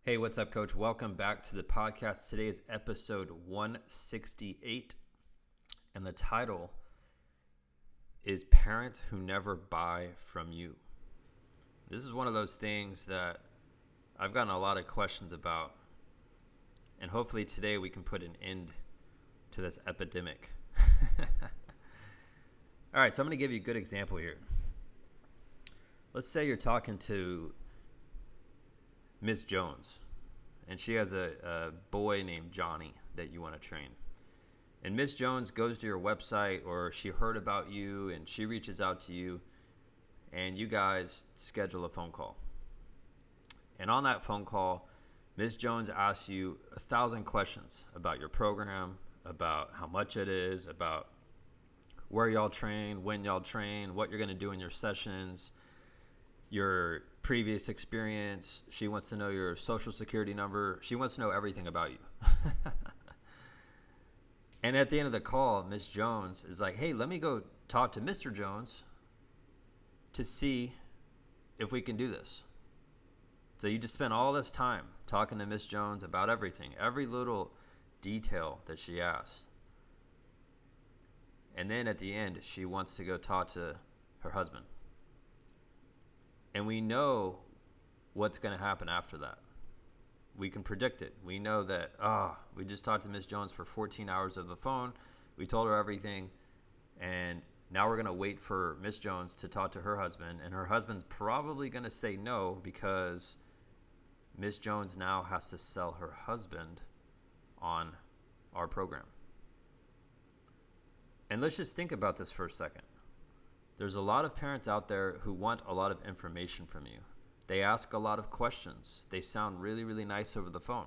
Hey, what's up, Coach? Welcome back to the podcast. Today is episode 168, and the title is Parents Who Never Buy From You. This is one of those things that I've gotten a lot of questions about, and hopefully today we can put an end to this epidemic. All right, so I'm going to give you a good example here. Let's say you're talking to Miss Jones, and she has a boy named Johnny that you want to train. And Miss Jones goes to your website, or she heard about you and she reaches out to you, and you guys schedule a phone call. And on that phone call, Miss Jones asks you 1,000 questions about your program, about how much it is, about where y'all train, when y'all train, what you're going to do in your sessions, your previous experience. She wants to know your social security number. She wants to know everything about you. And at the end of the call, Miss Jones is like, hey, let me go talk to Mr. Jones to see if we can do this. So you just spend all this time talking to Miss Jones about everything, every little detail that she asked. And then at the end, she wants to go talk to her husband. And we know what's going to happen after that. We can predict it. We know that, we just talked to Miss Jones for 14 hours over the phone. We told her everything. And now we're going to wait for Miss Jones to talk to her husband. And her husband's probably going to say no, because Miss Jones now has to sell her husband on our program. And let's just think about this for a second. There's a lot of parents out there who want a lot of information from you. They ask a lot of questions. They sound really, really nice over the phone.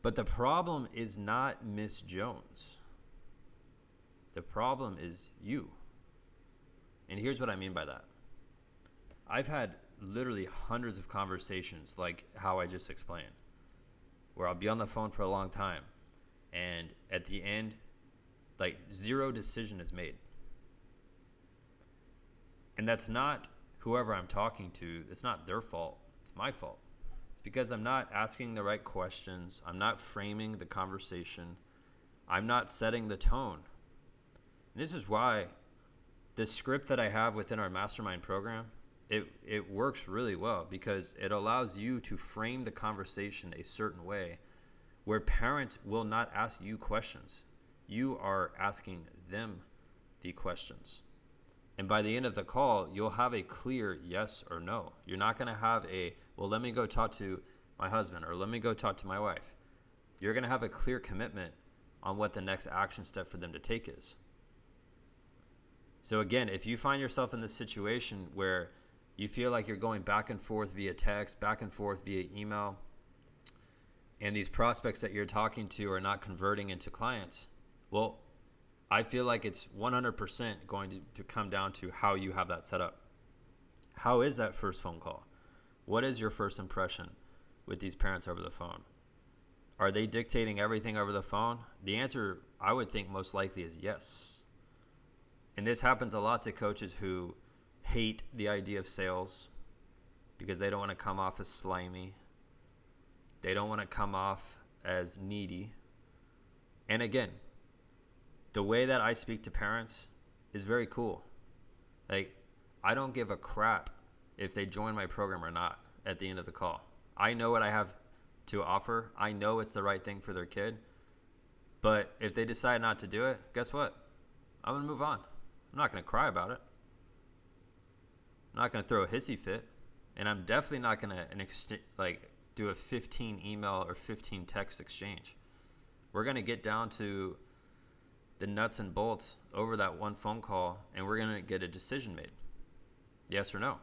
But the problem is not Miss Jones. The problem is you. And here's what I mean by that. I've had literally hundreds of conversations like how I just explained, where I'll be on the phone for a long time, and at the end, like, zero decision is made. And that's not whoever I'm talking to. It's not their fault. It's my fault. It's because I'm not asking the right questions. I'm not framing the conversation. I'm not setting the tone. And this is why the script that I have within our mastermind program, it works really well, because it allows you to frame the conversation a certain way where parents will not ask you questions. You are asking them the questions. And by the end of the call, you'll have a clear yes or no. You're not going to have well, let me go talk to my husband, or let me go talk to my wife. You're going to have a clear commitment on what the next action step for them to take is. So again, if you find yourself in this situation where you feel like you're going back and forth via text, back and forth via email, and these prospects that you're talking to are not converting into clients, well, I feel like it's 100% going to come down to how you have that set up. How is that first phone call? What is your first impression with these parents over the phone? Are they dictating everything over the phone? The answer, I would think, most likely is yes. And this happens a lot to coaches who hate the idea of sales because they don't want to come off as slimy. They don't want to come off as needy. And again, the way that I speak to parents is very cool. Like, I don't give a crap if they join my program or not at the end of the call. I know what I have to offer. I know it's the right thing for their kid. But if they decide not to do it, guess what? I'm going to move on. I'm not going to cry about it. I'm not going to throw a hissy fit. And I'm definitely not going to do a 15 email or 15 text exchange. We're going to get down to the nuts and bolts over that one phone call, and we're going to get a decision made. Yes or no.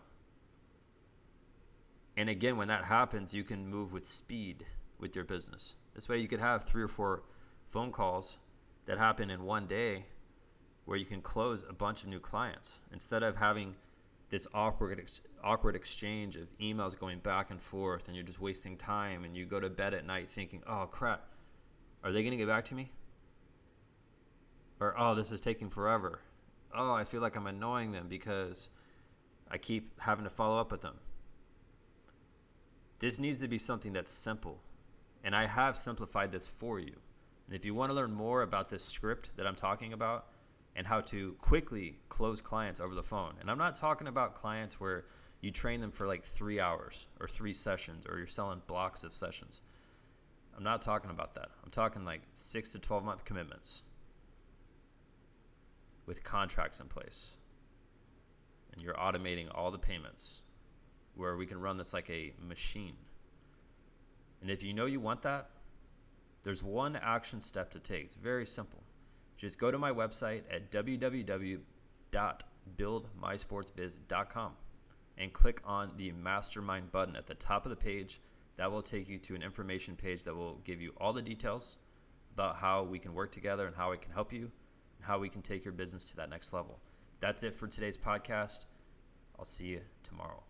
And again, when that happens, you can move with speed with your business. This way you could have 3 or 4 phone calls that happen in one day where you can close a bunch of new clients instead of having this awkward exchange of emails going back and forth, and you're just wasting time, and you go to bed at night thinking, oh crap, are they going to get back to me? Or, oh, this is taking forever. Oh, I feel like I'm annoying them because I keep having to follow up with them. This needs to be something that's simple. And I have simplified this for you. And if you want to learn more about this script that I'm talking about and how to quickly close clients over the phone, and I'm not talking about clients where you train them for like 3 hours or 3 sessions or you're selling blocks of sessions. I'm not talking about that. I'm talking like 6 to 12 month commitments with contracts in place. And you're automating all the payments where we can run this like a machine. And if you know you want that, there's one action step to take. It's very simple. Just go to my website at www.buildmysportsbiz.com and click on the mastermind button at the top of the page. That will take you to an information page that will give you all the details about how we can work together and how I can help you and how we can take your business to that next level. That's it for today's podcast. I'll see you tomorrow.